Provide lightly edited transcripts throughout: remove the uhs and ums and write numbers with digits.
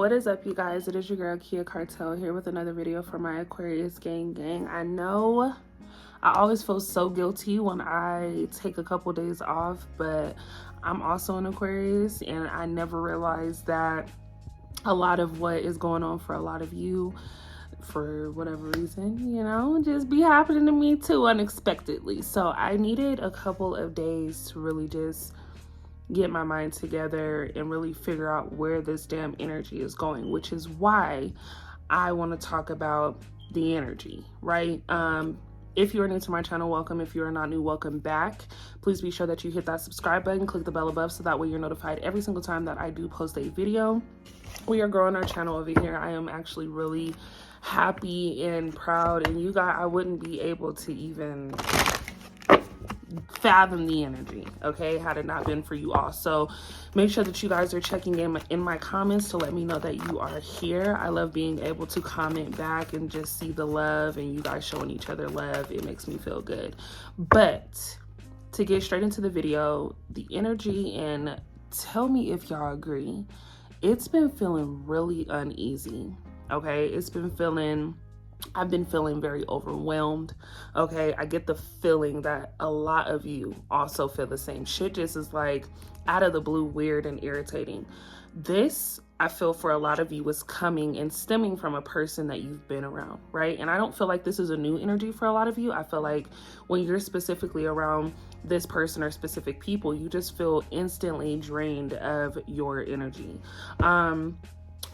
What is up, you guys? It is your girl Kia Cartel here with another video for my Aquarius gang. I know I always feel so guilty when I take a couple days off, but I'm also an Aquarius and I never realized that a lot of what is going on for a lot of you, for whatever reason, you know, just be happening to me too unexpectedly. So I needed a couple of days to really just get my mind together and really figure out where this damn energy is going, which is why I want to talk about the energy, right? If you're new to my channel, welcome. If you are not new, welcome back. Please be sure that you hit that subscribe button, click the bell above so that way you're notified every single time that I do post a video. We are growing our channel over here. I am actually really happy and proud, and you guys, I wouldn't be able to even fathom the energy, okay, had it not been for you all. So make sure that you guys are checking in my comments to let me know that you are here. I love being able to comment back and just see the love and you guys showing each other love. It makes me feel good. But to get straight into the video, the energy, and tell me if y'all agree, it's been feeling really uneasy, okay? I've been feeling very overwhelmed, okay? I get the feeling that a lot of you also feel the same. Shit just is like out of the blue, weird and irritating. This, I feel for a lot of you, is coming and stemming from a person that you've been around, right? And I don't feel like this is a new energy for a lot of you. I feel like when you're specifically around this person or specific people, you just feel instantly drained of your energy.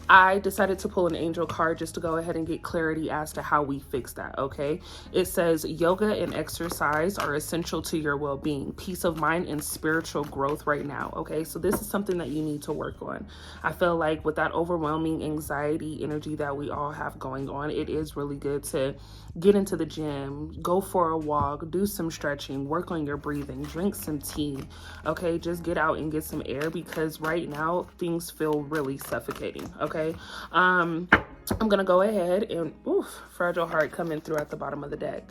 I decided to pull an angel card just to go ahead and get clarity as to how we fix that, okay? It says yoga and exercise are essential to your well-being, peace of mind, and spiritual growth right now, okay? So this is something that you need to work on. I feel like with that overwhelming anxiety energy that we all have going on, it is really good to get into the gym, go for a walk, do some stretching, work on your breathing, drink some tea, okay? Just get out and get some air, because right now things feel really suffocating, okay? I'm gonna go ahead and, fragile heart coming through at the bottom of the deck.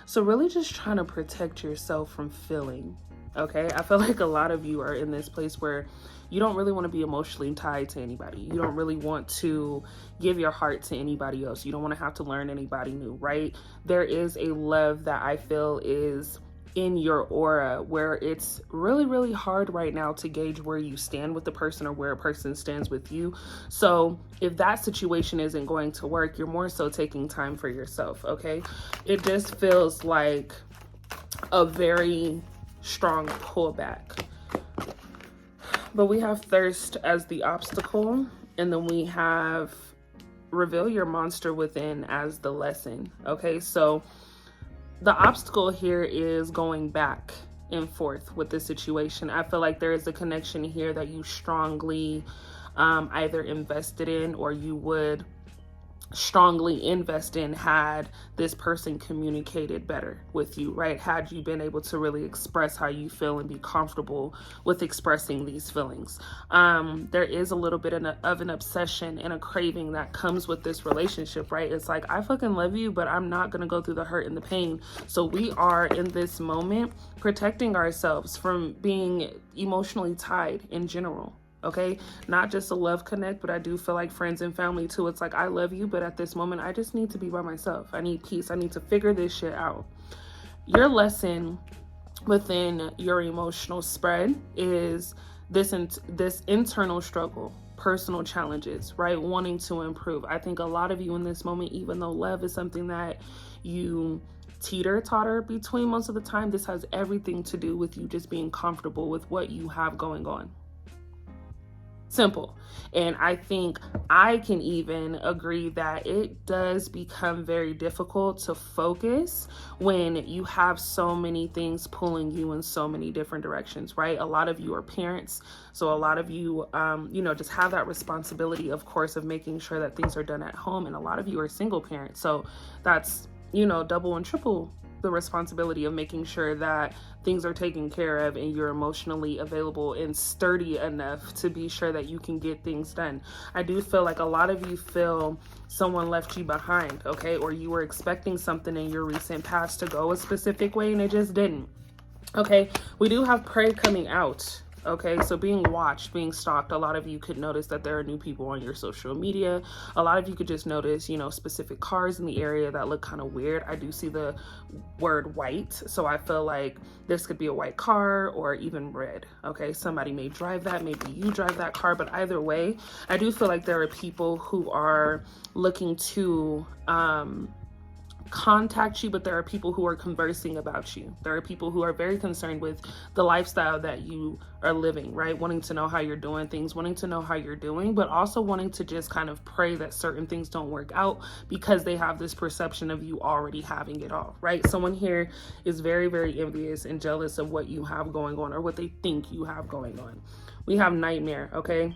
So really just trying to protect yourself from feeling, okay? I feel like a lot of you are in this place where you don't really want to be emotionally tied to anybody. You don't really want to give your heart to anybody else. You don't want to have to learn anybody new, right? There is a love that I feel is in your aura where it's really, really hard right now to gauge where you stand with the person or where a person stands with you. So if that situation isn't going to work, you're more so taking time for yourself, okay? It just feels like a very strong pullback. But we have thirst as the obstacle, and then we have reveal your monster within as the lesson, okay? So the obstacle here is going back and forth with the situation. I feel like there is a connection here that you strongly either invested in or you would strongly invest in had this person communicated better with you, right? Had you been able to really express how you feel and be comfortable with expressing these feelings. There is a little bit of an obsession and a craving that comes with this relationship, right? It's like, I fucking love you, but I'm not gonna go through the hurt and the pain. So we are in this moment protecting ourselves from being emotionally tied in general. Okay, not just a love connect, but I do feel like friends and family too. It's like, I love you, but at this moment, I just need to be by myself. I need peace. I need to figure this shit out. Your lesson within your emotional spread is this internal struggle, personal challenges, right? Wanting to improve. I think a lot of you in this moment, even though love is something that you teeter-totter between most of the time, this has everything to do with you just being comfortable with what you have going on. Simple. And I think I can even agree that it does become very difficult to focus when you have so many things pulling you in so many different directions, right? A lot of you are parents, so a lot of you, just have that responsibility, of course, of making sure that things are done at home. And a lot of you are single parents, so that's, double and triple the responsibility of making sure that things are taken care of and you're emotionally available and sturdy enough to be sure that you can get things done. I do feel like a lot of you feel someone left you behind, okay? Or you were expecting something in your recent past to go a specific way and it just didn't. Okay, we do have prey coming out Okay, so being watched, being stalked, a lot of you could notice that there are new people on your social media. A lot of you could just notice, you know, specific cars in the area that look kind of weird. I do see the word white, so I feel like this could be a white car or even red. Okay, somebody may drive that, maybe you drive that car, but either way, I do feel like there are people who are looking to contact you, but there are people who are conversing about you. There are people who are very concerned with the lifestyle that you are living, right? Wanting to know how you're doing things, wanting to know how you're doing, but also wanting to just kind of pray that certain things don't work out because they have this perception of you already having it all, right? Someone here is very, very envious and jealous of what you have going on or what they think you have going on. We have nightmare, okay?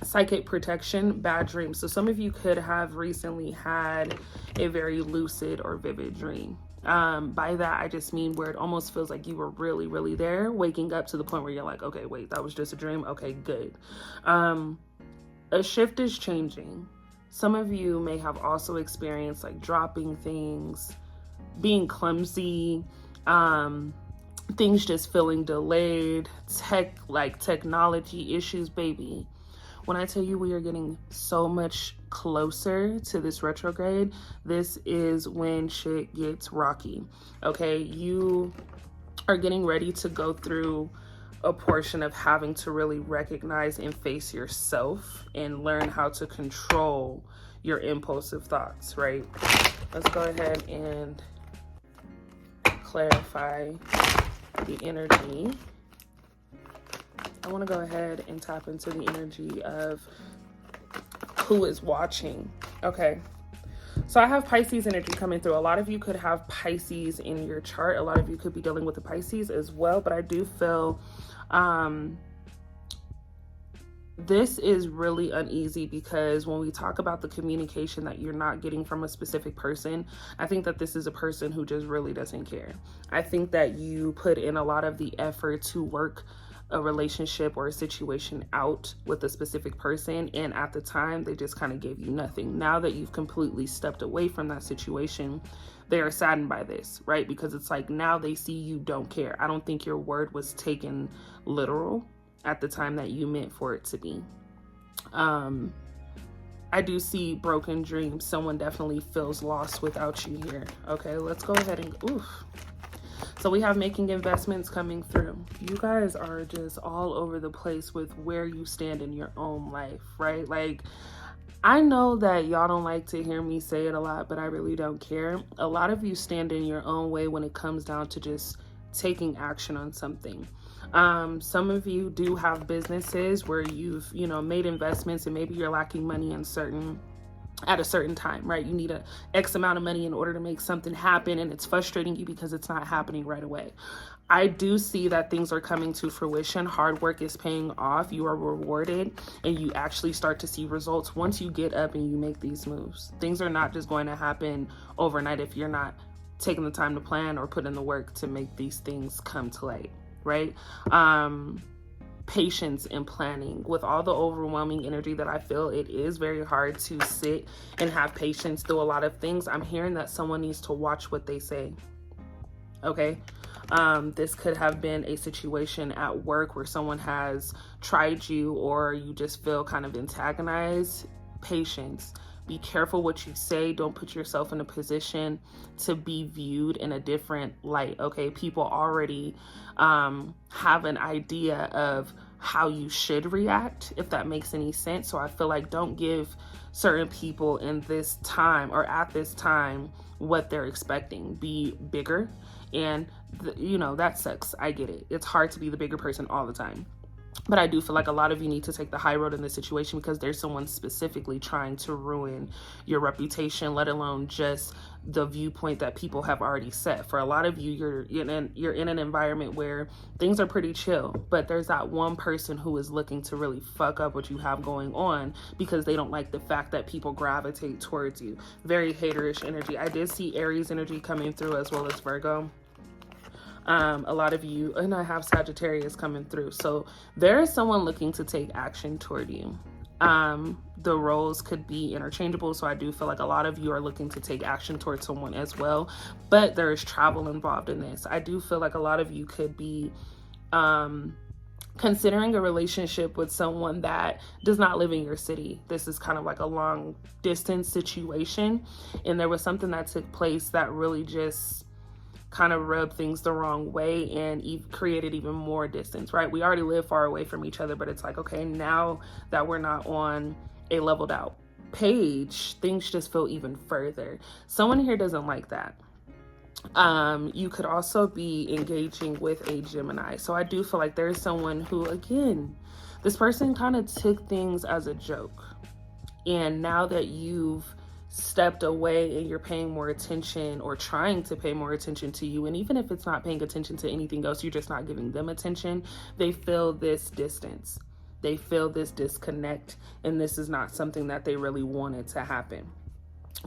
Psychic protection, bad dreams. So some of you could have recently had a very lucid or vivid dream. By that, I just mean where it almost feels like you were really, really there, waking up to the point where you're like, okay, wait, that was just a dream. Okay, good. A shift is changing. Some of you may have also experienced like dropping things, being clumsy, things just feeling delayed, technology issues, baby. When I tell you we are getting so much closer to this retrograde, this is when shit gets rocky. Okay, you are getting ready to go through a portion of having to really recognize and face yourself and learn how to control your impulsive thoughts, right? Let's go ahead and clarify the energy. I want to go ahead and tap into the energy of who is watching. Okay, so I have Pisces energy coming through. A lot of you could have Pisces in your chart. A lot of you could be dealing with the Pisces as well, but I do feel this is really uneasy because when we talk about the communication that you're not getting from a specific person, I think that this is a person who just really doesn't care. I think that you put in a lot of the effort to work a relationship or a situation out with a specific person, and at the time they just kind of gave you nothing. Now that you've completely stepped away from that situation, they are saddened by this, right? Because it's like now they see you don't care. I don't think your word was taken literal at the time that you meant for it to be. I do see broken dreams. Someone definitely feels lost without you here. Okay, let's go ahead and so we have making investments coming through. You guys are just all over the place with where you stand in your own life, right? Like, I know that y'all don't like to hear me say it a lot, but I really don't care. A lot of you stand in your own way when it comes down to just taking action on something. Some of you do have businesses where you've, made investments and maybe you're lacking money at a certain time, right? You need a X amount of money in order to make something happen, and it's frustrating you because it's not happening right away. I do see that things are coming to fruition. Hard work is paying off. You are rewarded, and you actually start to see results once you get up and you make these moves. Things are not just going to happen overnight if you're not taking the time to plan or put in the work to make these things come to light, right? Patience and planning. With all the overwhelming energy that I feel, it is very hard to sit and have patience through a lot of things. I'm hearing that someone needs to watch what they say. Okay. This could have been a situation at work where someone has tried you or you just feel kind of antagonized. Patience. Be careful what you say. Don't put yourself in a position to be viewed in a different light. Okay, people already have an idea of how you should react, if that makes any sense. So I feel like don't give certain people in this time or at this time what they're expecting. Be bigger, and that sucks. I get it. It's hard to be the bigger person all the time. But I do feel like a lot of you need to take the high road in this situation because there's someone specifically trying to ruin your reputation, let alone just the viewpoint that people have already set. For a lot of you, you're in an environment where things are pretty chill, but there's that one person who is looking to really fuck up what you have going on because they don't like the fact that people gravitate towards you. Very haterish energy. I did see Aries energy coming through as well as Virgo. A lot of you, and I have Sagittarius coming through. So there is someone looking to take action toward you. The roles could be interchangeable. So I do feel like a lot of you are looking to take action towards someone as well, but there is travel involved in this. I do feel like a lot of you could be, considering a relationship with someone that does not live in your city. This is kind of like a long distance situation. And there was something that took place that really just kind of rubbed things the wrong way and created even more distance, right? We already live far away from each other, but it's like, okay, now that we're not on a leveled out page, things just feel even further. Someone here doesn't like that. You could also be engaging with a Gemini. So I do feel like there's someone who, again, this person kind of took things as a joke. And now that you've stepped away and you're paying more attention or trying to pay more attention to you, and even if it's not paying attention to anything else, you're just not giving them attention, they feel this distance. They feel this disconnect, and this is not something that they really wanted to happen.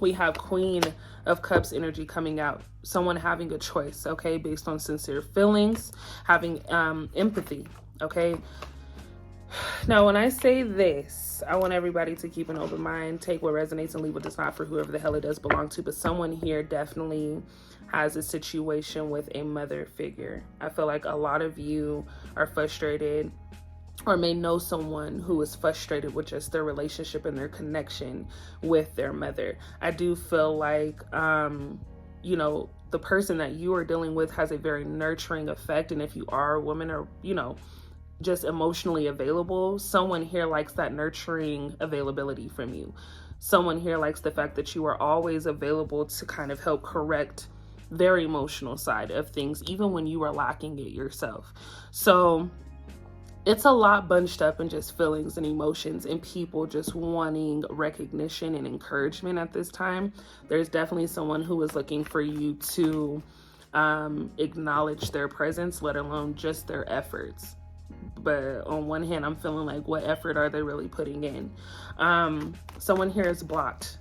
We have Queen of Cups energy coming out. Someone having a choice, okay, based on sincere feelings, having empathy, okay? Now, when I say this, I want everybody to keep an open mind, take what resonates and leave what does not for whoever the hell it does belong to. But someone here definitely has a situation with a mother figure. I feel like a lot of you are frustrated or may know someone who is frustrated with just their relationship and their connection with their mother. I do feel like, you know, the person that you are dealing with has a very nurturing effect. And if you are a woman or, you know, just emotionally available, someone here likes that nurturing availability from you. Someone here likes the fact that you are always available to kind of help correct their emotional side of things, even when you are lacking it yourself. So it's a lot bunched up in just feelings and emotions and people just wanting recognition and encouragement at this time. There's definitely someone who is looking for you to acknowledge their presence, let alone just their efforts. But on one hand, I'm feeling like, what effort are they really putting in? Someone here is blocked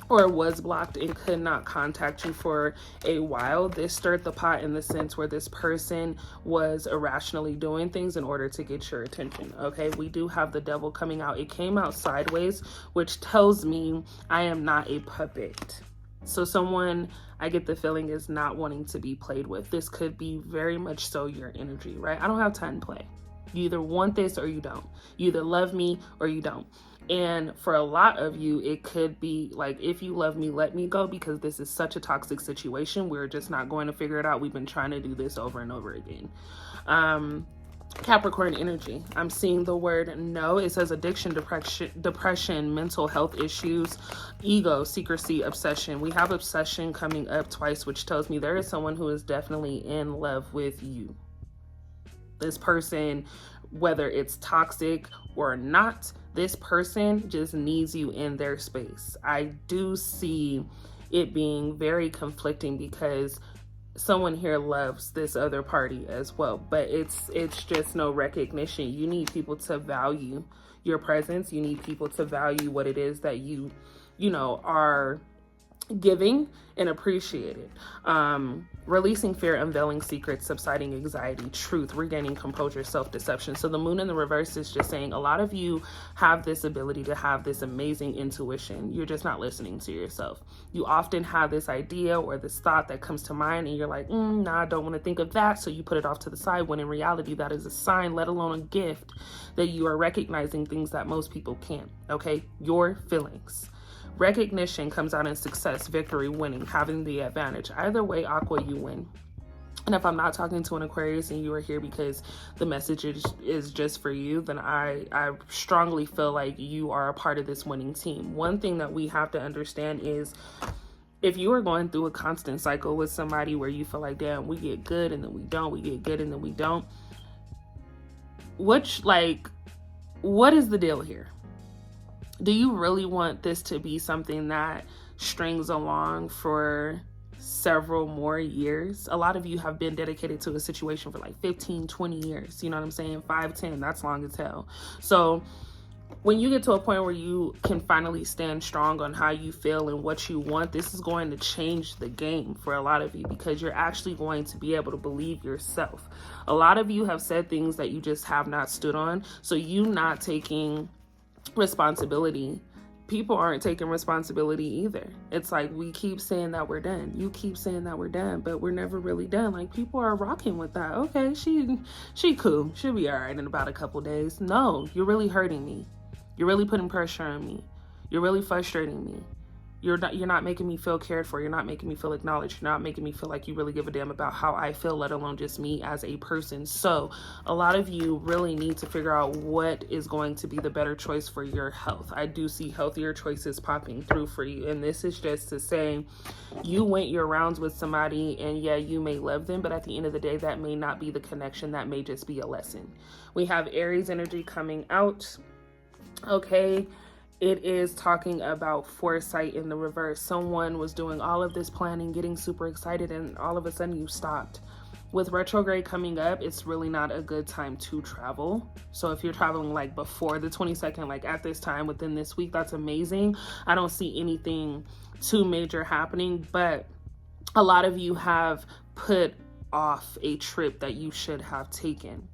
or was blocked and could not contact you for a while. This stirred the pot in the sense where this person was irrationally doing things in order to get your attention. Okay, we do have the devil coming out. It came out sideways, which tells me I am not a puppet. So someone, I get the feeling, is not wanting to be played with. This could be very much so your energy, right? I don't have time to play. You either want this or you don't. You either love me or you don't. And for a lot of you, it could be like, if you love me, let me go, because this is such a toxic situation. We're just not going to figure it out. We've been trying to do this over and over again. Capricorn energy. I'm seeing the word no. It says addiction, depression, mental health issues, ego, secrecy, obsession. We have obsession coming up twice, which tells me there is someone who is definitely in love with you. This person, whether it's toxic or not, this person just needs you in their space. I do see it being very conflicting because someone here loves this other party as well, but it's just no recognition. You need people to value your presence. You need people to value what it is that you know, are giving and appreciate it. Releasing fear, unveiling secrets, subsiding anxiety, truth, regaining composure, self-deception. So the moon in the reverse is just saying a lot of you have this ability to have this amazing intuition. You're just not listening to yourself. You often have this idea or this thought that comes to mind and you're like, nah, I don't want to think of that. So you put it off to the side, when in reality, that is a sign, let alone a gift, that you are recognizing things that most people can't. Okay, your feelings. Recognition comes out in success, victory, winning, having the advantage. Either way, Aqua, you win. And if I'm not talking to an Aquarius and you are here because the message is just for you, then I strongly feel like you are a part of this winning team. One thing that we have to understand is, if you are going through a constant cycle with somebody where you feel like, damn, we get good and then we don't, we get good and then we don't, what is the deal here? Do you really want this to be something that strings along for several more years? A lot of you have been dedicated to a situation for like 15, 20 years. You know what I'm saying? 5, 10, that's long as hell. So when you get to a point where you can finally stand strong on how you feel and what you want, this is going to change the game for a lot of you, because you're actually going to be able to believe yourself. A lot of you have said things that you just have not stood on. So you not taking responsibility people aren't taking responsibility either. It's like we keep saying that we're done. You keep saying that we're done, but we're never really done. Like, people are rocking with that. Okay, she cool. She'll be all right in about a couple days. No, you're really hurting me. You're really putting pressure on me. You're really frustrating me. You're not making me feel cared for. You're not making me feel acknowledged. You're not making me feel like you really give a damn about how I feel, let alone just me as a person. So a lot of you really need to figure out what is going to be the better choice for your health. I do see healthier choices popping through for you. And this is just to say, you went your rounds with somebody, and yeah, you may love them, but at the end of the day, that may not be the connection. That may just be a lesson. We have Aries energy coming out. Okay. It is talking about foresight in the reverse. Someone was doing all of this planning, getting super excited, and all of a sudden you stopped. With retrograde coming up, it's really not a good time to travel. So if you're traveling like before the 22nd, like at this time within this week, that's amazing. I don't see anything too major happening, but a lot of you have put off a trip that you should have taken.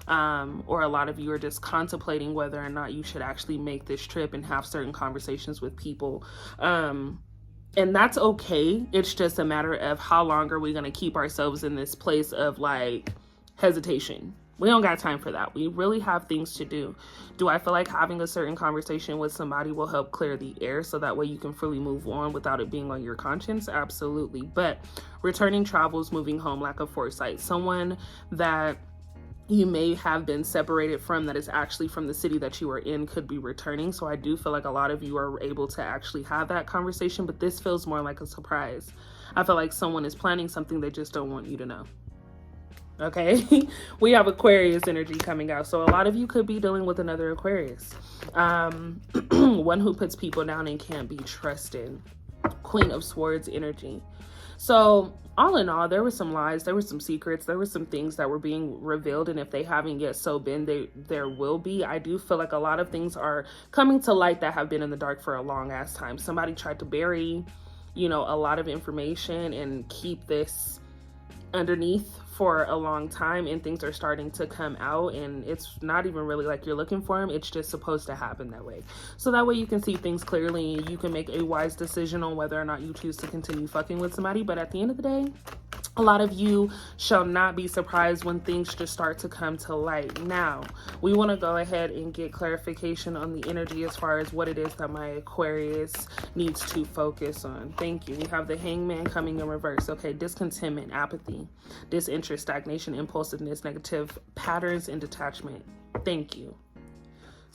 Or a lot of you are just contemplating whether or not you should actually make this trip and have certain conversations with people. And that's okay. It's just a matter of how long are we going to keep ourselves in this place of like hesitation. We don't got time for that. We really have things to do. Do I feel like having a certain conversation with somebody will help clear the air so that way you can fully move on without it being on your conscience? Absolutely. But returning travels, moving home, lack of foresight. Someone that you may have been separated from that is actually from the city that you are in could be returning. So I do feel like a lot of you are able to actually have that conversation, but this feels more like a surprise. I feel like someone is planning something they just don't want you to know. Okay. We have Aquarius energy coming out. So a lot of you could be dealing with another Aquarius. One who puts people down and can't be trusted. Queen of Swords energy. So all in all, there were some lies, there were some secrets, there were some things that were being revealed. And if they haven't yet so been, there will be. I do feel like a lot of things are coming to light that have been in the dark for a long ass time. Somebody tried to bury, a lot of information and keep this underneath for a long time, and things are starting to come out, and it's not even really like you're looking for them. It's just supposed to happen that way. So that way you can see things clearly and you can make a wise decision on whether or not you choose to continue fucking with somebody. But at the end of the day, a lot of you shall not be surprised when things just start to come to light. Now, we want to go ahead and get clarification on the energy as far as what it is that my Aquarius needs to focus on. Thank you. We have the Hangman coming in reverse. Okay, discontentment, apathy, disinterest, stagnation, impulsiveness, negative patterns, and detachment. Thank you.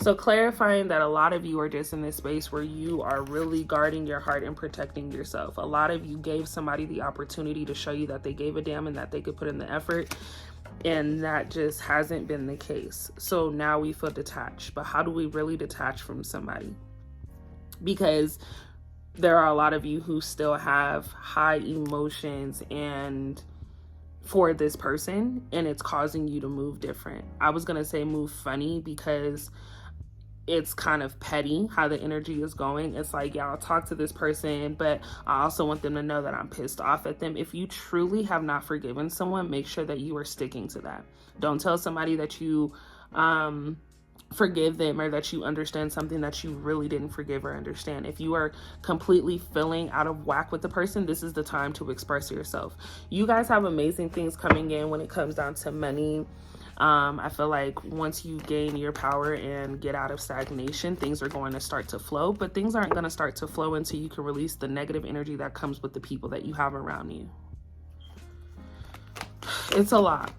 So clarifying that a lot of you are just in this space where you are really guarding your heart and protecting yourself. A lot of you gave somebody the opportunity to show you that they gave a damn and that they could put in the effort, and that just hasn't been the case. So now we feel detached. But how do we really detach from somebody? Because there are a lot of you who still have high emotions and for this person, and it's causing you to move different. I was gonna say move funny because it's kind of petty how the energy is going. It's like, yeah, I'll talk to this person, but I also want them to know that I'm pissed off at them. If you truly have not forgiven someone, make sure that you are sticking to that. Don't tell somebody that you forgive them or that you understand something that you really didn't forgive or understand. If you are completely feeling out of whack with the person, this is the time to express yourself. You guys have amazing things coming in when it comes down to money. I feel like once you gain your power and get out of stagnation, things are going to start to flow, but things aren't going to start to flow until you can release the negative energy that comes with the people that you have around you. It's a lot.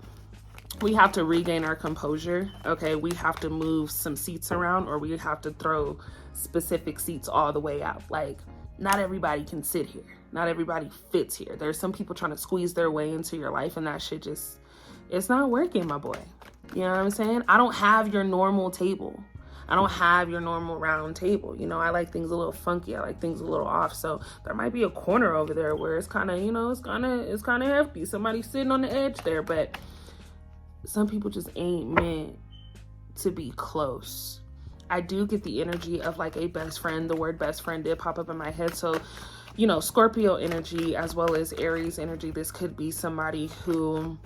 We have to regain our composure. Okay, we have to move some seats around, or we have to throw specific seats all the way out. Like, not everybody can sit here. Not everybody fits here. There's some people trying to squeeze their way into your life, and that shit just, it's not working, my boy. You know what I'm saying? I don't have your normal table. I don't have your normal round table. I like things a little funky. I like things a little off. So there might be a corner over there where it's kind of, it's kind of hefty. Somebody's sitting on the edge there, but some people just ain't meant to be close. I do get the energy of like a best friend. The word best friend did pop up in my head. So, Scorpio energy as well as Aries energy. This could be somebody who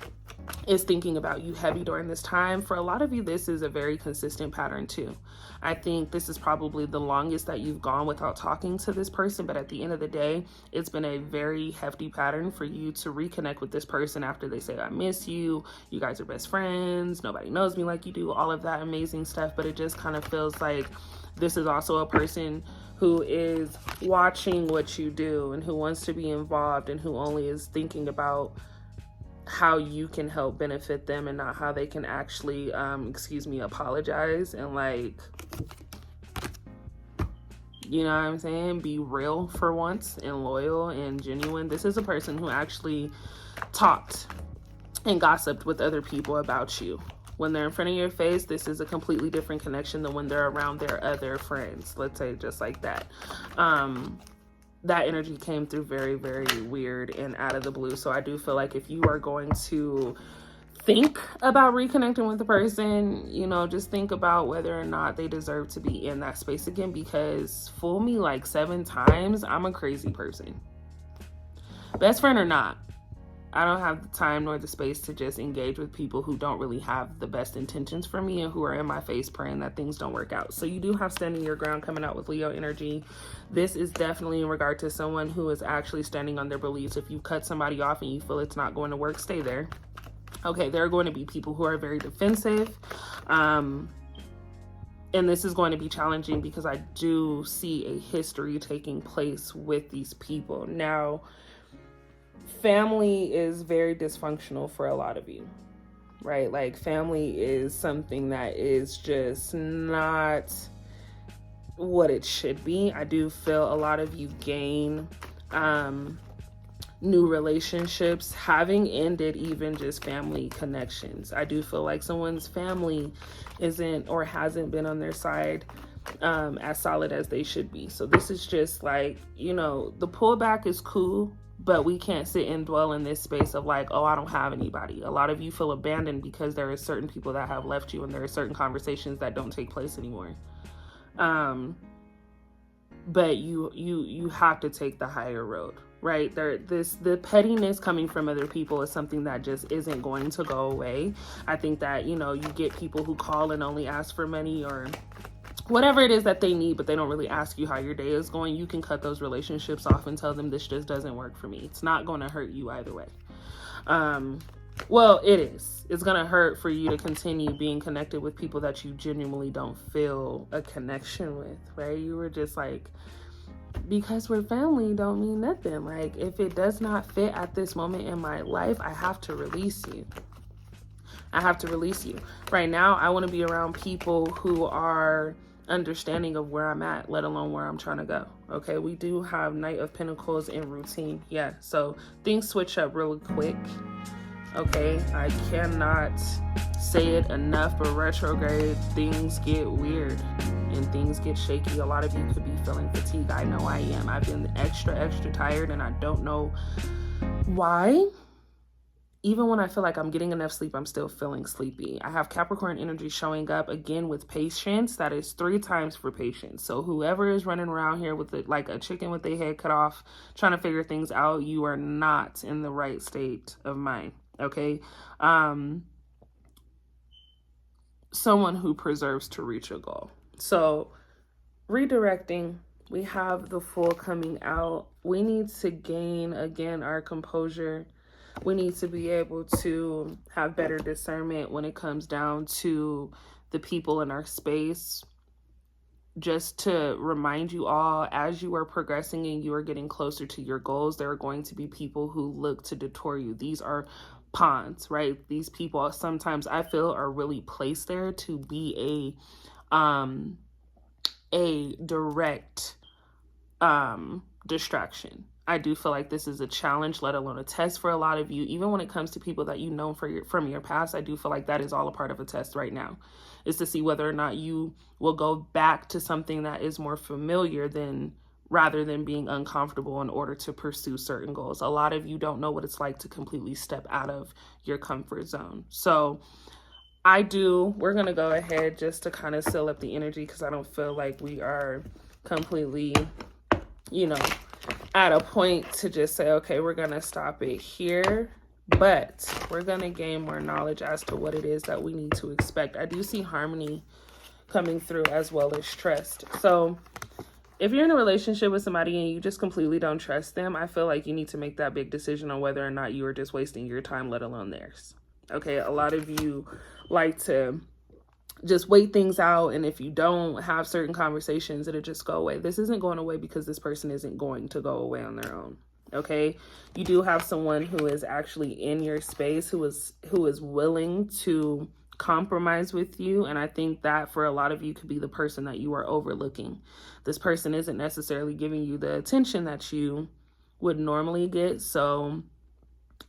is thinking about you heavy during this time. For a lot of you, this is a very consistent pattern too. I think this is probably the longest that you've gone without talking to this person, but at the end of the day, it's been a very hefty pattern for you to reconnect with this person after they say, I miss you, you guys are best friends, nobody knows me like you do, all of that amazing stuff. But it just kind of feels like this is also a person who is watching what you do and who wants to be involved and who only is thinking about how you can help benefit them and not how they can actually, apologize and like, you know what I'm saying? Be real for once and loyal and genuine. This is a person who actually talked and gossiped with other people about you. When they're in front of your face, this is a completely different connection than when they're around their other friends. Let's say just like that. That energy came through very, very weird and out of the blue. So I do feel like if you are going to think about reconnecting with the person, you know, just think about whether or not they deserve to be in that space again, because fool me like 7 times, I'm a crazy person. Best friend or not, I don't have the time nor the space to just engage with people who don't really have the best intentions for me and who are in my face praying that things don't work out. So you do have standing your ground coming out with Leo energy. This is definitely in regard to someone who is actually standing on their beliefs. If you cut somebody off and you feel it's not going to work, stay there. Okay, there are going to be people who are very defensive. And this is going to be challenging because I do see a history taking place with these people. Now, family is very dysfunctional for a lot of you, right? Like family is something that is just not what it should be. I do feel a lot of you gain new relationships having ended even just family connections. I do feel like someone's family isn't or hasn't been on their side as solid as they should be. So this is just like, you know, the pullback is cool, but we can't sit and dwell in this space of like, oh, I don't have anybody. A lot of you feel abandoned because there are certain people that have left you and there are certain conversations that don't take place anymore. But you have to take the higher road, right? The pettiness coming from other people is something that just isn't going to go away. I think that, you know, you get people who call and only ask for money or whatever it is that they need, but they don't really ask you how your day is going. You can cut those relationships off and tell them this just doesn't work for me. It's not going to hurt you either way. Well, it is. It's going to hurt for you to continue being connected with people that you genuinely don't feel a connection with, right? You were just like, because we're family don't mean nothing. Like, if it does not fit at this moment in my life, I have to release you. I have to release you. Right now, I want to be around people who are understanding of where I'm at, let alone where I'm trying to go. Okay, we do have Knight of Pentacles in routine. Yeah, so things switch up really quick. Okay, I cannot say it enough, but retrograde, things get weird and things get shaky. A lot of you could be feeling fatigue. I know I am. I've been extra tired and I don't know why. Even when I feel like I'm getting enough sleep, I'm still feeling sleepy. I have Capricorn energy showing up again with patience. That is 3 times for patience. So whoever is running around here with like a chicken with their head cut off, trying to figure things out, you are not in the right state of mind. Okay. Someone who preserves to reach a goal. So redirecting, we have the Fool coming out. We need to gain again our composure. We need to be able to have better discernment when it comes down to the people in our space. Just to remind you all, as you are progressing and you are getting closer to your goals, there are going to be people who look to detour you. These are pawns, right? These people sometimes I feel are really placed there to be a direct distraction. I do feel like this is a challenge, let alone a test for a lot of you. Even when it comes to people that you know from your past, I do feel like that is all a part of a test right now, is to see whether or not you will go back to something that is more familiar rather than being uncomfortable in order to pursue certain goals. A lot of you don't know what it's like to completely step out of your comfort zone. So we're going to go ahead just to kind of seal up the energy, because I don't feel like we are completely, at a point to just say, okay, we're going to stop it here. But we're going to gain more knowledge as to what it is that we need to expect. I do see harmony coming through as well as trust. So if you're in a relationship with somebody and you just completely don't trust them, I feel like you need to make that big decision on whether or not you are just wasting your time, let alone theirs. Okay, a lot of you like to just wait things out, and if you don't have certain conversations, it'll just go away. This isn't going away because this person isn't going to go away on their own. Okay, you do have someone who is actually in your space, who is willing to compromise with you, and I think that for a lot of you could be the person that you are overlooking. This person isn't necessarily giving you the attention that you would normally get, so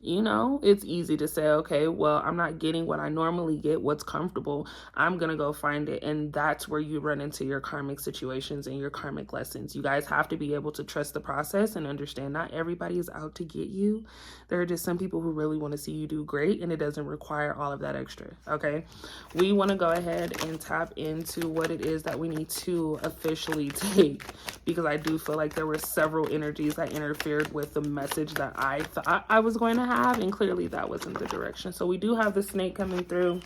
you know, it's easy to say, okay, well, I'm not getting what I normally get, what's comfortable, I'm gonna go find it. And that's where you run into your karmic situations and your karmic lessons. You guys have to be able to trust the process and understand not everybody is out to get you. There are just some people who really want to see you do great, and it doesn't require all of that extra. Okay, we want to go ahead and tap into what it is that we need to officially take, because I do feel like there were several energies that interfered with the message that I thought I was going to have, and clearly that wasn't the direction. So we do have the snake coming through,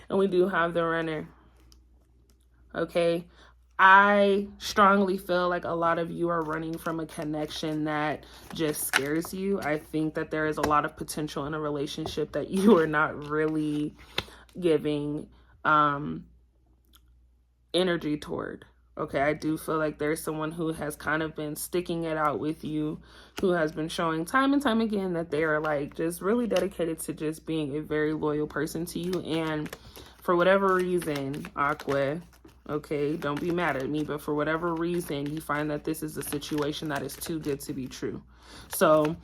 and we do have the runner. Okay, I strongly feel like a lot of you are running from a connection that just scares you. I think that there is a lot of potential in a relationship that you are not really giving energy toward. Okay, I do feel like there's someone who has kind of been sticking it out with you, who has been showing time and time again that they are like just really dedicated to just being a very loyal person to you. And for whatever reason, Aqua, okay, don't be mad at me, but for whatever reason, you find that this is a situation that is too good to be true. So,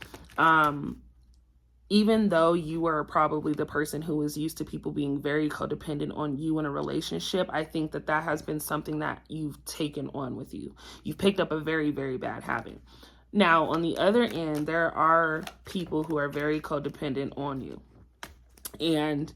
even though you are probably the person who is used to people being very codependent on you in a relationship, I think that that has been something that you've taken on with you. You've picked up a very, very bad habit. Now, on the other end, there are people who are very codependent on you. And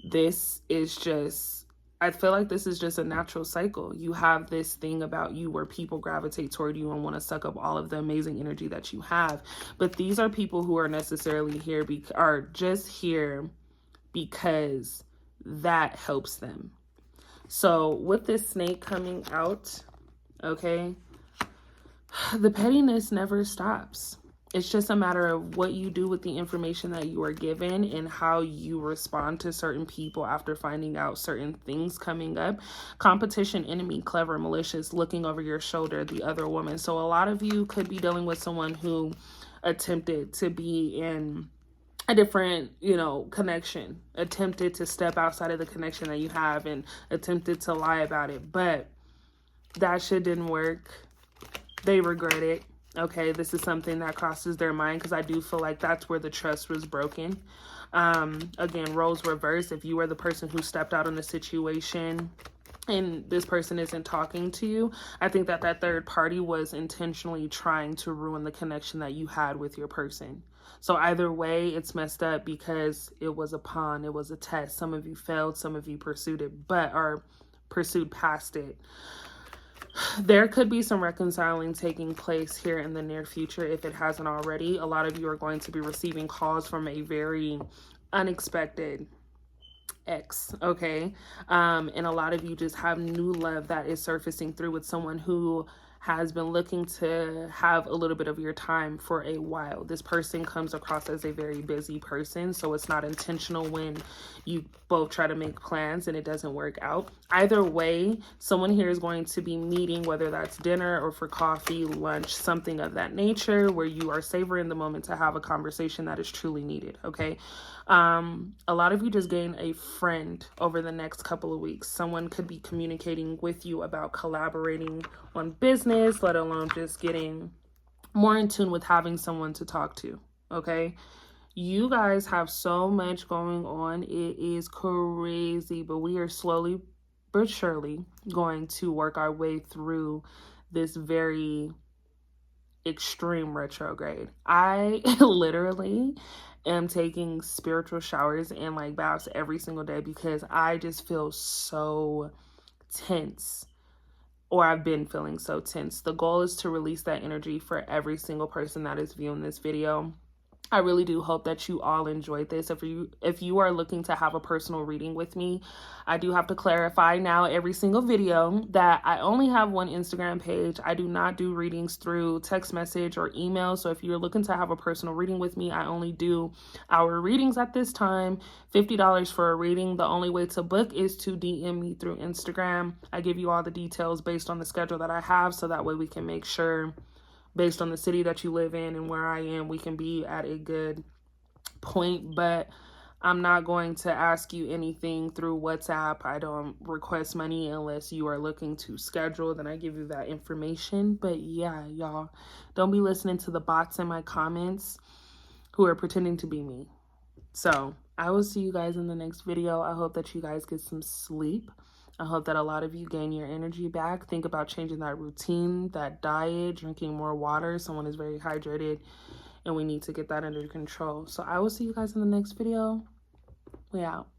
this is just, I feel like this is just a natural cycle. You have this thing about you where people gravitate toward you and want to suck up all of the amazing energy that you have. But these are people who are necessarily here, are just here because that helps them. So with this snake coming out, okay, the pettiness never stops. It's just a matter of what you do with the information that you are given and how you respond to certain people after finding out certain things coming up. Competition, enemy, clever, malicious, looking over your shoulder, the other woman. So a lot of you could be dealing with someone who attempted to be in a different, connection, attempted to step outside of the connection that you have and attempted to lie about it. But that shit didn't work. They regret it. Okay, this is something that crosses their mind, because I do feel like that's where the trust was broken. Again, roles reversed. If you were the person who stepped out in the situation and this person isn't talking to you, I think that that third party was intentionally trying to ruin the connection that you had with your person. So either way, it's messed up because it was a pawn, it was a test. Some of you failed, some of you pursued it, or pursued past it. There could be some reconciling taking place here in the near future if it hasn't already. A lot of you are going to be receiving calls from a very unexpected ex, okay? And a lot of you just have new love that is surfacing through with someone who has been looking to have a little bit of your time for a while. This person comes across as a very busy person, so it's not intentional when you both try to make plans and it doesn't work out. Either way, someone here is going to be meeting, whether that's dinner or for coffee, lunch, something of that nature, where you are savoring the moment to have a conversation that is truly needed, okay? A lot of you just gain a friend over the next couple of weeks. Someone could be communicating with you about collaborating on business, let alone just getting more in tune with having someone to talk to, okay? You guys have so much going on. It is crazy, but we are slowly but surely going to work our way through this very extreme retrograde. I literally am taking spiritual showers and like baths every single day because I just feel so tense, or I've been feeling so tense. The goal is to release that energy for every single person that is viewing this video. I really do hope that you all enjoyed this. If you are looking to have a personal reading with me, I do have to clarify now every single video that I only have one Instagram page. I do not do readings through text message or email. So if you're looking to have a personal reading with me, I only do our readings at this time. $50 for a reading. The only way to book is to DM me through Instagram. I give you all the details based on the schedule that I have, so that way we can make sure, based on the city that you live in and where I am, we can be at a good point. But I'm not going to ask you anything through WhatsApp. I don't request money unless you are looking to schedule. Then I give you that information. But yeah, y'all, don't be listening to the bots in my comments who are pretending to be me. So I will see you guys in the next video. I hope that you guys get some sleep. I hope that a lot of you gain your energy back. Think about changing that routine, that diet, drinking more water. Someone is very hydrated and we need to get that under control. So I will see you guys in the next video. We out.